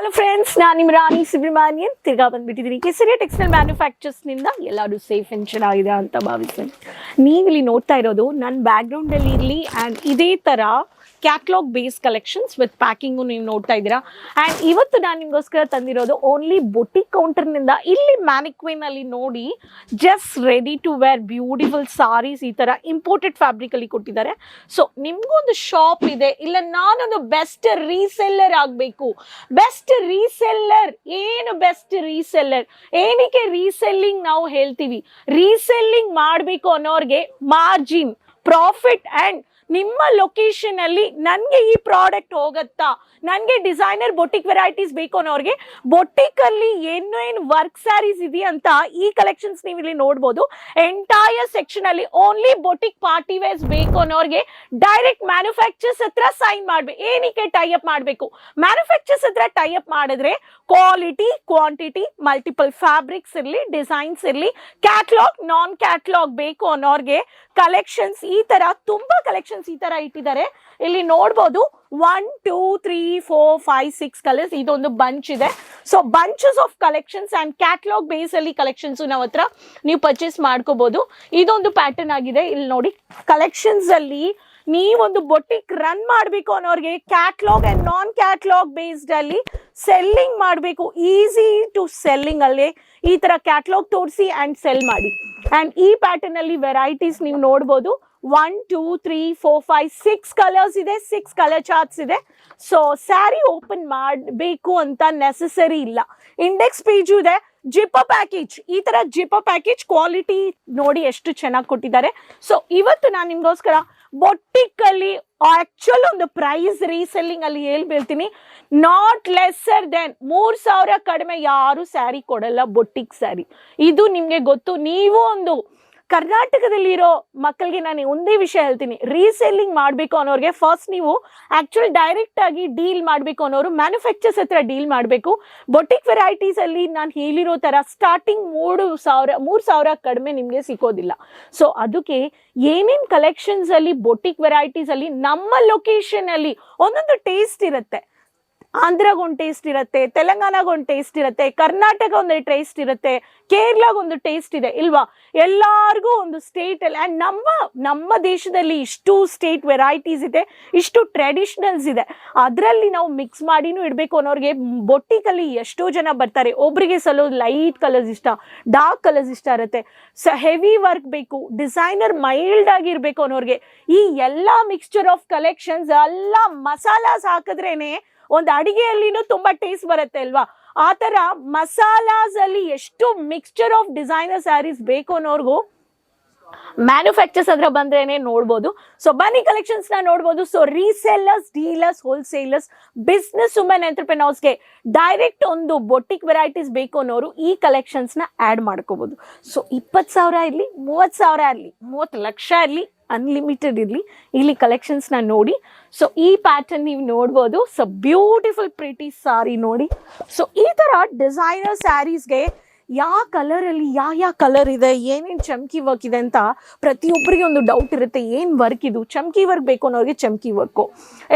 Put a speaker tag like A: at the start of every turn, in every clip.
A: Hello friends, ನಾನು ನಿಮ್ಮ ರಾಣಿ ಸುಬ್ರಹ್ಮಣ್ಯನ್ ತಿರ್ಗಾ ಬಂದ್ಬಿಟ್ಟಿದ್ದೀನಿ. ಕೇಸರಿಯ ಟೆಕ್ಸ್ಟೈಲ್ ಮ್ಯಾನುಫ್ಯಾಕ್ಚರ್ಸ್ನಿಂದ ಎಲ್ಲರೂ ಸೇಫ್ ಆ್ಯಂಡ್ ಚೆನ್ನಾಗಿದೆ ಅಂತ ಭಾವಿಸ್ತೀನಿ. ನೀವಿಲ್ಲಿ ನೋಡ್ತಾ ಇರೋದು ನನ್ನ ಬ್ಯಾಕ್ಗ್ರೌಂಡಲ್ಲಿ ಇರಲಿ ಆ್ಯಂಡ್ ಇದೇ ಥರ catalogue base collections with packing ನೀವು ನೋಡ್ತಾ ಇದ್ದೀರಾ. ಆ್ಯಂಡ್ ಇವತ್ತು ನಾನು ನಿಮಗೋಸ್ಕರ ತಂದಿರೋದು ಓನ್ಲಿ ಬೊಟಿಕ್ ಕೌಂಟರ್ನಿಂದ. ಇಲ್ಲಿ ಮ್ಯಾನಿಕ್ವಿನಲ್ಲಿ ನೋಡಿ just ready to wear beautiful saris ಈ ಥರ ಇಂಪೋರ್ಟೆಡ್ ಫ್ಯಾಬ್ರಿಕಲ್ಲಿ ಕೊಟ್ಟಿದ್ದಾರೆ. ಸೊ ನಿಮಗೊಂದು ಶಾಪ್ ಇದೆ, ಇಲ್ಲ ನಾನೊಂದು ಬೆಸ್ಟ್ ರೀಸೆಲ್ಲರ್ ಆಗಬೇಕು. ಬೆಸ್ಟ್ ರೀಸೆಲ್ಲರ್ ಏನು? ಬೆಸ್ಟ್ ರೀಸೆಲ್ಲರ್ ಏನಕ್ಕೆ ರೀಸೆಲ್ಲಿಂಗ್ ನಾವು ಹೇಳ್ತೀವಿ? ರೀಸೆಲ್ಲಿಂಗ್ ಮಾಡಬೇಕು ಅನ್ನೋರಿಗೆ ಮಾರ್ಜಿನ್, ಪ್ರಾಫಿಟ್ ಆ್ಯಂಡ್ ನಿಮ್ಮ ಲೊಕೇಶನ್ ಅಲ್ಲಿ ನನಗೆ ಈ ಪ್ರಾಡಕ್ಟ್ ಹೋಗುತ್ತಾ, ನನಗೆ ಡಿಸೈನರ್ ಬೊಟಿಕ್ ವೆರೈಟೀಸ್ ಬೇಕು ಅನ್ನೋರಿಗೆ ಬೊಟಿಕ್ ಅಲ್ಲಿ ಏನು ವರ್ಕ್ ಸ್ಯಾರೀಸ್ ಇದೆಯಂತ ಈ ಕಲೆಕ್ಷನ್ಸ್ ನೀವು ಇಲ್ಲಿ ನೋಡ್ಬೋದು. ಎಂಟೈರ್ ಸೆಕ್ಷನ್ ಅಲ್ಲಿ ಓನ್ಲಿ ಬೊಟಿಕ್ ಪಾರ್ಟಿ ವೇರ್ಸ್ ಬೇಕು ಅನ್ನೋರಿಗೆ ಡೈರೆಕ್ಟ್ ಮ್ಯಾನುಫ್ಯಾಕ್ಚರ್ಸ್ ಹತ್ರ ಸೈನ್ ಮಾಡ್ಬೇಕು. ಏನಕ್ಕೆ ಟೈ ಅಪ್ ಮಾಡಬೇಕು? ಮ್ಯಾನುಫ್ಯಾಕ್ಚರ್ಸ್ ಹತ್ರ ಟೈ ಅಪ್ ಮಾಡಿದ್ರೆ ಕ್ವಾಲಿಟಿ, ಕ್ವಾಂಟಿಟಿ, ಮಲ್ಟಿಪಲ್ ಫ್ಯಾಬ್ರಿಕ್ಸ್ ಇರಲಿ, ಡಿಸೈನ್ಸ್ ಇರಲಿ, ಕ್ಯಾಟ್ಲಾಗ್, ನಾನ್ ಕ್ಯಾಟ್ಲಾಗ್ ಬೇಕು ಅನ್ನೋರಿಗೆ ಕಲೆಕ್ಷನ್ಸ್ ಈ ತರ ತುಂಬಾ ಕಲೆಕ್ಷನ್ಸ್ ಈ ತರ ಇಟ್ಟಿದ್ದಾರೆ. ಇಲ್ಲಿ ನೋಡ್ಬೋದು 1 2 3 4 5 6 ಕಲರ್ಸ್. ಇದೊಂದು ಬಂಚ್ ಇದೆ. So bunches of collections and catalogue base ಅಲ್ಲಿ ಕಲೆಕ್ಷನ್ಸ್ ನಾವು ಹತ್ರ ನೀವು ಪರ್ಚೇಸ್ ಮಾಡ್ಕೋಬಹುದು. ಇದೊಂದು ಪ್ಯಾಟರ್ನ್ ಆಗಿದೆ. ಇಲ್ಲಿ ನೋಡಿ ಕಲೆಕ್ಷನ್ಸ್ ಅಲ್ಲಿ ನೀವೊಂದು ಬೊಟಿಕ್ ರನ್ ಮಾಡಬೇಕು ಅನ್ನೋರಿಗೆ catalogue and non catalogue based ಅಲ್ಲಿ ಸೆಲ್ಲಿಂಗ್ ಮಾಡಬೇಕು. ಈಸಿ ಟು ಸೆಲ್ಲಿಂಗ್ ಅಲ್ಲಿ ಈ ತರ ಕ್ಯಾಟ್ಲಾಗ್ ತೋರಿಸಿ ಅಂಡ್ ಸೆಲ್ ಮಾಡಿ. ಅಂಡ್ ಈ ಪ್ಯಾಟರ್ನ್ ಅಲ್ಲಿ ವೆರೈಟೀಸ್ ನೀವು ನೋಡ್ಬೋದು. 1 2 3 4 5 6 ಕಲರ್ಸ್ ಇದೆ, 6 ಕಲರ್ ಚಾರ್ಟ್ಸ್ ಇದೆ. ಸೊ ಸ್ಯಾರಿ ಓಪನ್ ಮಾಡಬೇಕು ಅಂತ ನೆಸೆಸರಿ ಇಲ್ಲ. ಇಂಡೆಕ್ಸ್ ಪೇಜು ಇದೆ. ಜಿಪ್ಪ ಪ್ಯಾಕೇಜ್, ಈ ತರ ಜಿಪ್ಪ ಪ್ಯಾಕೇಜ್ ಕ್ವಾಲಿಟಿ ನೋಡಿ ಎಷ್ಟು ಚೆನ್ನಾಗಿ ಕೊಟ್ಟಿದ್ದಾರೆ. ಸೊ ಇವತ್ತು ನಾನು ನಿಮ್ಗೋಸ್ಕರ ಬೊಟಿಕ್ ಅಲ್ಲಿ ಆಕ್ಚುಲ್ ಒಂದು ಪ್ರೈಸ್ ರೀಸೆಲ್ಲಿಂಗ್ ಅಲ್ಲಿ ಹೇಳ್ಬಿಡ್ತೀನಿ, ನಾಟ್ ಲೆಸ್ಸರ್ ದೆನ್ 3,000 ಕಡಿಮೆ ಯಾರು ಸ್ಯಾರಿ ಕೊಡಲ್ಲ ಬೊಟಿಕ್ ಸ್ಯಾರಿ. ಇದು ನಿಮ್ಗೆ ಗೊತ್ತು. ನೀವು ಒಂದು ಕರ್ನಾಟಕದಲ್ಲಿರೋ ಮಕ್ಕಳಿಗೆ ನಾನು ಒಂದೇ ವಿಷಯ ಹೇಳ್ತೀನಿ, ರೀಸೆಲ್ಲಿಂಗ್ ಮಾಡಬೇಕು ಅನ್ನೋರಿಗೆ ಫಸ್ಟ್ ನೀವು ಆಕ್ಚುಲ್ ಡೈರೆಕ್ಟ್ ಆಗಿ ಡೀಲ್ ಮಾಡಬೇಕು ಅನ್ನೋರು ಮ್ಯಾನುಫ್ಯಾಕ್ಚರ್ಸ್ ಹತ್ರ ಡೀಲ್ ಮಾಡಬೇಕು. ಬೊಟಿಕ್ ವೆರೈಟೀಸ್ ಅಲ್ಲಿ ನಾನು ಹೇಳಿರೋ ತರ ಸ್ಟಾರ್ಟಿಂಗ್ 3,000 ಕಡಿಮೆ ನಿಮಗೆ ಸಿಗೋದಿಲ್ಲ. ಸೊ ಅದಕ್ಕೆ ಏನೇನು ಕಲೆಕ್ಷನ್ಸ್ ಅಲ್ಲಿ ಬೊಟಿಕ್ ವೆರೈಟೀಸ್ ಅಲ್ಲಿ ನಮ್ಮ ಲೊಕೇಶನ್ ಅಲ್ಲಿ ಒಂದೊಂದು ಟೇಸ್ಟ್ ಇರುತ್ತೆ. ಆಂಧ್ರಗೊಂದು ಟೇಸ್ಟ್ ಇರುತ್ತೆ, ತೆಲಂಗಾಣಗೊಂದು ಟೇಸ್ಟ್ ಇರುತ್ತೆ, ಕರ್ನಾಟಕ ಒಂದು ಟೇಸ್ಟ್ ಇರುತ್ತೆ, ಕೇರಳಗೊಂದು ಟೇಸ್ಟ್ ಇದೆ ಇಲ್ವಾ? ಎಲ್ಲಾರ್ಗೂ ಒಂದು ಸ್ಟೇಟ್ ಅಲ್ಲಿ ಅಂಡ್ ನಮ್ಮ ದೇಶದಲ್ಲಿ ಇಷ್ಟು ಸ್ಟೇಟ್ ವೆರೈಟೀಸ್ ಇದೆ, ಇಷ್ಟು ಟ್ರೆಡಿಷನಲ್ಸ್ ಇದೆ. ಅದರಲ್ಲಿ ನಾವು ಮಿಕ್ಸ್ ಮಾಡಿನೂ ಇಡಬೇಕು ಅನ್ನೋರಿಗೆ ಬೊಟಿಕ್ ಅಲ್ಲಿ ಎಷ್ಟೋ ಜನ ಬರ್ತಾರೆ. ಒಬ್ರಿಗೆ ಸಲ ಲೈಟ್ ಕಲರ್ಸ್ ಇಷ್ಟ, ಡಾರ್ಕ್ ಕಲರ್ಸ್ ಇಷ್ಟ ಇರುತ್ತೆ, ಹೆವಿ ವರ್ಕ್ ಬೇಕು, ಡಿಸೈನರ್ ಮೈಲ್ಡ್ ಆಗಿರ್ಬೇಕು ಅನ್ನೋರಿಗೆ ಈ ಎಲ್ಲ ಮಿಕ್ಸ್ಚರ್ ಆಫ್ ಕಲೆಕ್ಷನ್ಸ್ ಎಲ್ಲ ಮಸಾಲಾಸ್ ಹಾಕಿದ್ರೇನೆ ಒಂದು ಅಡಿಗೆಯಲ್ಲಿನೂ ತುಂಬಾ ಟೇಸ್ಟ್ ಬರುತ್ತೆ ಅಲ್ವಾ? ಆ ತರ ಮಸಾಲಾಸ್ ಅಲ್ಲಿ ಎಷ್ಟು ಮಿಕ್ಸ್ಚರ್ ಆಫ್ ಡಿಸೈನರ್ ಸ್ಯಾರೀಸ್ ಬೇಕು ಅನ್ನೋರ್ಗು ಮ್ಯಾನುಫ್ಯಾಕ್ಚರ್ಸ್ ಹತ್ರ ಬಂದ್ರೇನೆ ನೋಡ್ಬೋದು. ಸೊ ಬನ್ನಿ ಕಲೆಕ್ಷನ್ಸ್ ನ ನೋಡ್ಬೋದು. So resellers, dealers, wholesalers, business women ಎಂಟರ್ಪ್ರೆನರ್ಸ್ಗೆ ಡೈರೆಕ್ಟ್ ಒಂದು ಬೊಟಿಕ್ ವೆರೈಟೀಸ್ ಬೇಕು ಅನ್ನೋರು ಈ ಕಲೆಕ್ಷನ್ಸ್ ನ ಆಡ್ ಮಾಡ್ಕೋಬಹುದು. ಸೊ 20,000 ಇರಲಿ, 30,000 ಇರಲಿ, 30 ಲಕ್ಷ ಇರಲಿ, ಅನ್ಲಿಮಿಟೆಡ್ ಇರಲಿ, ಇಲ್ಲಿ ಕಲೆಕ್ಷನ್ಸ್ ನ ನೋಡಿ. ಸೊ ಈ ಪ್ಯಾಟರ್ನ್ ನೀವು ನೋಡ್ಬೋದು. ಸೊ ಬ್ಯೂಟಿಫುಲ್ ಪ್ರಿಟಿ ಸಾರಿ ನೋಡಿ. ಸೊ ಈ ತರ ಡಿಸೈನರ್ ಸ್ಯಾರೀಸ್ಗೆ ಯಾವ ಕಲರ್ ಅಲ್ಲಿ ಯಾವ ಕಲರ್ ಇದೆ, ಏನೇನು ಚಮ್ಕಿ ವರ್ಕ್ ಇದೆ ಅಂತ ಪ್ರತಿಯೊಬ್ಬರಿಗೆ ಒಂದು ಡೌಟ್ ಇರುತ್ತೆ. ಏನು ವರ್ಕ್ ಇದು? ಚಮ್ಕಿ ವರ್ಕ್ ಬೇಕು ಅನ್ನೋರಿಗೆ ಚಮ್ಕಿ ವರ್ಕು,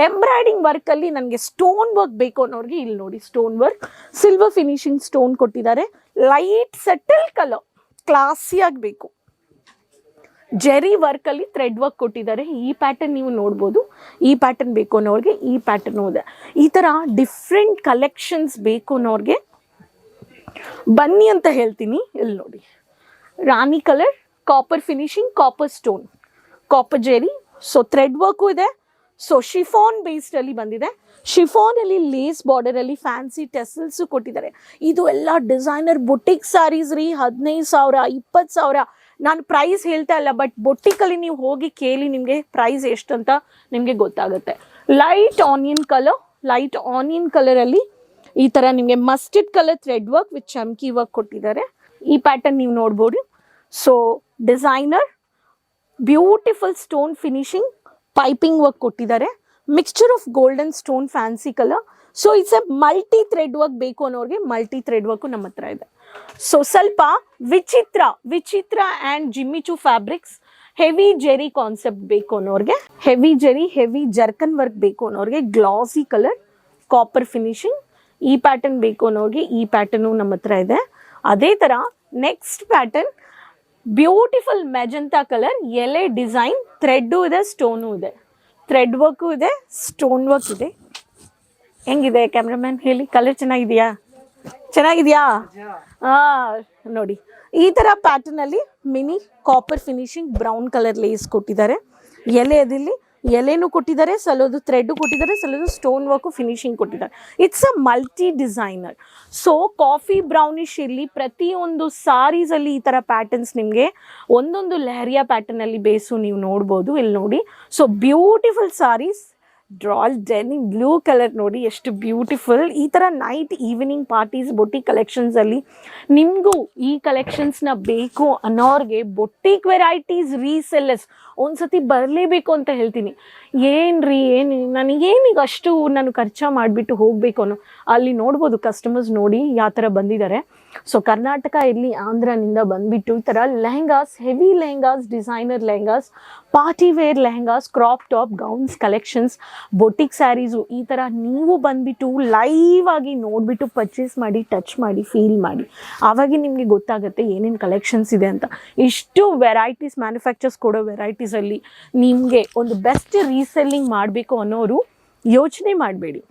A: ಎಂಬ್ರಾಯ್ಡಿಂಗ್ ವರ್ಕ್ ಅಲ್ಲಿ ನನಗೆ ಸ್ಟೋನ್ ವರ್ಕ್ ಬೇಕು ಅನ್ನೋರಿಗೆ ಇಲ್ಲಿ ನೋಡಿ stone work, silver finishing stone ಕೊಟ್ಟಿದ್ದಾರೆ, ಲೈಟ್ ಸೆಟಲ್ ಕಲರ್, ಕ್ಲಾಸಿ ಆಗಬೇಕು, ಜೆರಿ ವರ್ಕ್ ಅಲ್ಲಿ ಥ್ರೆಡ್ ವರ್ಕ್ ಕೊಟ್ಟಿದ್ದಾರೆ. ಈ ಪ್ಯಾಟರ್ನ್ ನೀವು ನೋಡ್ಬೋದು. ಈ ಪ್ಯಾಟರ್ನ್ ಬೇಕು ಅನ್ನೋರಿಗೆ ಈ ಪ್ಯಾಟರ್ನ್ ಇದೆ. ಈ ತರ ಡಿಫ್ರೆಂಟ್ ಕಲೆಕ್ಷನ್ಸ್ ಬೇಕು ಅನ್ನೋರಿಗೆ ಬನ್ನಿ ಅಂತ ಹೇಳ್ತೀನಿ. ಇಲ್ಲಿ ನೋಡಿ ರಾಣಿ colour, copper finishing, copper stone, copper zari. So thread work ಇದೆ. ಸೊ ಶಿಫಾನ್ ಬೇಸ್ಡ್ ಅಲ್ಲಿ ಬಂದಿದೆ. ಶಿಫಾನ್ ಅಲ್ಲಿ ಲೇಸ್ ಬಾರ್ಡರ್ ಅಲ್ಲಿ ಫ್ಯಾನ್ಸಿ ಟೆಸಲ್ಸ್ ಕೊಟ್ಟಿದ್ದಾರೆ. ಇದು ಎಲ್ಲ ಡಿಸೈನರ್ ಬೊಟಿಕ್ ಸ್ಯಾರೀಸ್ ರೀ. 15,000 20,000 ನಾನು ಪ್ರೈಸ್ ಹೇಳ್ತಾ ಇಲ್ಲ, ಬಟ್ ಬೊಟಿಕಲ್ಲಿ ನೀವು ಹೋಗಿ ಕೇಳಿ, ನಿಮಗೆ ಪ್ರೈಸ್ ಎಷ್ಟಂತ ನಿಮಗೆ ಗೊತ್ತಾಗುತ್ತೆ. ಲೈಟ್ ಆನಿಯನ್ ಕಲರ್ ಅಲ್ಲಿ ಈ ತರ ನಿಮಗೆ mustard colour thread work with chamki work ಕೊಟ್ಟಿದ್ದಾರೆ. ಈ ಪ್ಯಾಟರ್ನ್ ನೀವು ನೋಡ್ಬೋದು. So designer beautiful stone finishing, piping work ಕೊಟ್ಟಿದ್ದಾರೆ, mixture of golden stone, fancy colour. So it's a multi thread work ಬೇಕು ಅನ್ನೋರಿಗೆ ಮಲ್ಟಿ ಥ್ರೆಡ್ ವರ್ಕು ನಮ್ಮ ಹತ್ರ ಇದೆ. ಸೊ ಸ್ವಲ್ಪ ವಿಚಿತ್ರ and Jimmy Choo fabrics, heavy zari concept ಬೇಕು ಅನ್ನೋರಿಗೆ, heavy zari, heavy zarkan work ಬೇಕು ಅನ್ನೋರಿಗೆ ಗ್ಲಾಸಿ ಕಲರ್, ಕಾಪರ್ ಫಿನಿಶಿಂಗ್. ಈ ಪ್ಯಾಟರ್ನ್ ಬೇಕು ಅನ್ನೋರಿಗೆ ಈ ಪ್ಯಾಟರ್ನು ನಮ್ಮ ಹತ್ರ ಇದೆ. ಅದೇ ಥರ next pattern beautiful magenta colour, ಎಲೆ ಡಿಸೈನ್, ಥ್ರೆಡ್ಡು ಇದೆ, ಸ್ಟೋನು ಇದೆ, ಥ್ರೆಡ್ ವರ್ಕು ಇದೆ, ಸ್ಟೋನ್ ವರ್ಕ್ ಇದೆ. ಹೆಂಗಿದೆ ಕ್ಯಾಮ್ರಾಮ್ಯಾನ್ ಹೇಳಿ, ಕಲರ್ ಚೆನ್ನಾಗಿದೆಯಾ? ಚೆನ್ನಾಗಿದೆಯಾ? ನೋಡಿ ಈ ಥರ ಪ್ಯಾಟರ್ನಲ್ಲಿ mini copper finishing brown colour lace ಕೊಟ್ಟಿದ್ದಾರೆ. ಎಲೆಯಲ್ಲಿ ಎಲೆನೂ ಕೊಟ್ಟಿದ್ದಾರೆ, ಸಲೋದು ಥ್ರೆಡ್ಡು ಕೊಟ್ಟಿದ್ದಾರೆ, ಸಲೋದು ಸ್ಟೋನ್ ವರ್ಕು ಫಿನಿಶಿಂಗ್ ಕೊಟ್ಟಿದ್ದಾರೆ. It's a multi designer. So coffee brownish ಇರಲಿ, ಪ್ರತಿಯೊಂದು ಸಾರೀಸಲ್ಲಿ ಈ ಥರ ಪ್ಯಾಟರ್ನ್ಸ್ ನಿಮಗೆ ಒಂದೊಂದು ಲೆಹರಿಯಾ ಪ್ಯಾಟರ್ನಲ್ಲಿ ಬೇಸು ನೀವು ನೋಡ್ಬೋದು. ಇಲ್ಲಿ ನೋಡಿ, ಸೊ ಬ್ಯೂಟಿಫುಲ್ ಸಾರೀಸ್, ಡ್ರಾಲ್ ಡೆನಿಮ್ ಬ್ಲೂ ಕಲರ್ ನೋಡಿ ಎಷ್ಟು ಬ್ಯೂಟಿಫುಲ್. ಈ ಥರ ನೈಟ್ ಈವ್ನಿಂಗ್ ಪಾರ್ಟೀಸ್ ಬೊಟಿಕ್ ಕಲೆಕ್ಷನ್ಸಲ್ಲಿ ನಿಮಗೂ ಈ ಕಲೆಕ್ಷನ್ಸ್ನ ಬೇಕು ಅನ್ನೋರಿಗೆ ಬೊಟಿಕ್ ವೆರೈಟೀಸ್ ರೀಸೆಲ್ಲರ್ಸ್ ಒಂದ್ಸತಿ ಬರಲೇಬೇಕು ಅಂತ ಹೇಳ್ತೀನಿ. ಏನ್ರಿ ನನಗೇನೀಗ ಅಷ್ಟು ನಾನು ಖರ್ಚು ಮಾಡಿಬಿಟ್ಟು ಹೋಗಬೇಕು ಅನ್ನೋ, ಅಲ್ಲಿ ನೋಡ್ಬೋದು ಕಸ್ಟಮರ್ಸ್ ನೋಡಿ ಯಾವ ಥರ ಬಂದಿದ್ದಾರೆ. ಸೊ ಕರ್ನಾಟಕ ಇರಲಿ ಆಂಧ್ರನಿಂದ ಬಂದುಬಿಟ್ಟು ಈ ಥರ lehengas, heavy lehengas, designer lehengas, party wear lehengas, crop top, gowns collections, boutique saris ಈ ಥರ ನೀವು ಬಂದುಬಿಟ್ಟು ಲೈವ್ ಆಗಿ ನೋಡಿಬಿಟ್ಟು ಪರ್ಚೇಸ್ ಮಾಡಿ, ಟಚ್ ಮಾಡಿ, ಫೀಲ್ ಮಾಡಿ. ಆವಾಗ ನಿಮಗೆ ಗೊತ್ತಾಗುತ್ತೆ ಏನೇನು ಕಲೆಕ್ಷನ್ಸ್ ಇದೆ ಅಂತ. ಇಷ್ಟು ವೆರೈಟೀಸ್ ಮ್ಯಾನುಫ್ಯಾಕ್ಚರ್ಸ್ ಕೊಡೋ ವೆರೈಟೀಸಲ್ಲಿ ನಿಮಗೆ ಒಂದು ಬೆಸ್ಟ್ ರೀಸೆಲ್ಲಿಂಗ್ ಮಾಡಬೇಕು ಅನ್ನೋರು ಯೋಚನೆ ಮಾಡಬೇಡಿ.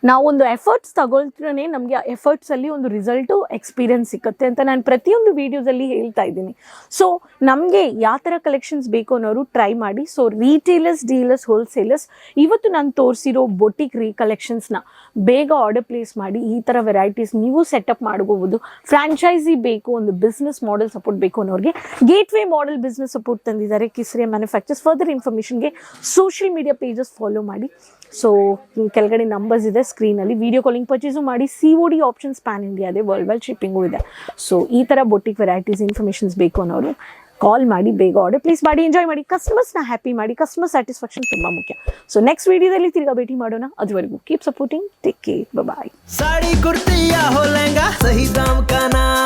A: ನಾವೊಂದು ಎಫರ್ಟ್ಸ್ ತಗೊಳ್ತ್ರೇ ನಮಗೆ ಆ ಎಫರ್ಟ್ಸಲ್ಲಿ ಒಂದು ರಿಸಲ್ಟು ಎಕ್ಸ್ಪೀರಿಯನ್ಸ್ ಸಿಗುತ್ತೆ ಅಂತ ನಾನು ಪ್ರತಿಯೊಂದು ವೀಡಿಯೋಸಲ್ಲಿ ಹೇಳ್ತಾ ಇದ್ದೀನಿ. ಸೊ ನಮಗೆ ಯಾವ ಥರ ಕಲೆಕ್ಷನ್ಸ್ ಬೇಕು ಅನ್ನೋರು ಟ್ರೈ ಮಾಡಿ. ಸೊ ರೀಟೇಲರ್ಸ್, ಡೀಲರ್ಸ್, ಹೋಲ್ಸೇಲರ್ಸ್ ಇವತ್ತು ನಾನು ತೋರಿಸಿರೋ ಬೊಟಿಕ್ ಕಲೆಕ್ಷನ್ಸ್ನ ಬೇಗ ಆರ್ಡರ್ ಪ್ಲೇಸ್ ಮಾಡಿ ಈ ಥರ ವೆರೈಟೀಸ್ ನೀವು ಸೆಟಪ್ ಮಾಡ್ಕೋಬೋದು. ಫ್ರಾಂಚೈಸಿ ಬೇಕು, ಒಂದು ಬಿಸ್ನೆಸ್ ಮಾಡೆಲ್ ಸಪೋರ್ಟ್ ಬೇಕು ಅನ್ನೋರಿಗೆ ಗೇಟ್ವೇ ಮಾಡೆಲ್ ಬಿಸ್ನೆಸ್ ಸಪೋರ್ಟ್ ತಂದಿದ್ದಾರೆ ಕಿಸರಿಯಾ ಮ್ಯಾನುಫ್ಯಾಕ್ಚರ್ಸ್. ಫರ್ದರ್ ಇನ್ಫಾರ್ಮೇಷನ್ಗೆ ಸೋಷಿಯಲ್ ಮೀಡಿಯಾ ಪೇಜಸ್ ಫಾಲೋ ಮಾಡಿ. ಸೊ ಕೆಳಗಡೆ ನಂಬರ್ಸ್ ಇದೆ ಸ್ಕ್ರೀನಲ್ಲಿ, ವಿಡಿಯೋ ಕಾಲಿಂಗ್ ಪರ್ಚೇಸು ಮಾಡಿ. COD ಆಪ್ಷನ್ಸ್ ಪ್ಯಾನ್ ಇಂಡಿಯಾ ಇದೆ, ವರ್ಲ್ಡ್ ವೈಡ್ ಶಿಪ್ಪಿಂಗು ಇದೆ. ಸೊ ಈ ಥರ ಬೊಟಿಕ್ ವೆರೈಟೀಸ್ ಇನ್ಫಾರ್ಮೇಷನ್ಸ್ ಬೇಕು ಅನ್ನೋರು ಕಾಲ್ ಮಾಡಿ, ಬೇಗ ಆರ್ಡರ್ ಪ್ಲೇಸ್ ಮಾಡಿ, ಎಂಜಾಯ್ ಮಾಡಿ, ಕಸ್ಟಮರ್ಸ್ನ ಹ್ಯಾಪಿ ಮಾಡಿ. ಕಸ್ಟಮರ್ ಸ್ಯಾಟಿಸ್ಫ್ಯಾಕ್ಷನ್ ತುಂಬ ಮುಖ್ಯ. ಸೊ ನೆಕ್ಸ್ಟ್ ವೀಡಿಯೋದಲ್ಲಿ ತಿರ್ಗಾ ಭೇಟಿ ಮಾಡೋಣ. ಅದುವರೆಗೂ ಕೀಪ್ ಸಪೋರ್ಟಿಂಗ್, ಟೇಕ್ ಕೇರ್, ಬಾಯ್.
B: साड़ी कुर्ती या हो लहंगा, सही दाम का नाम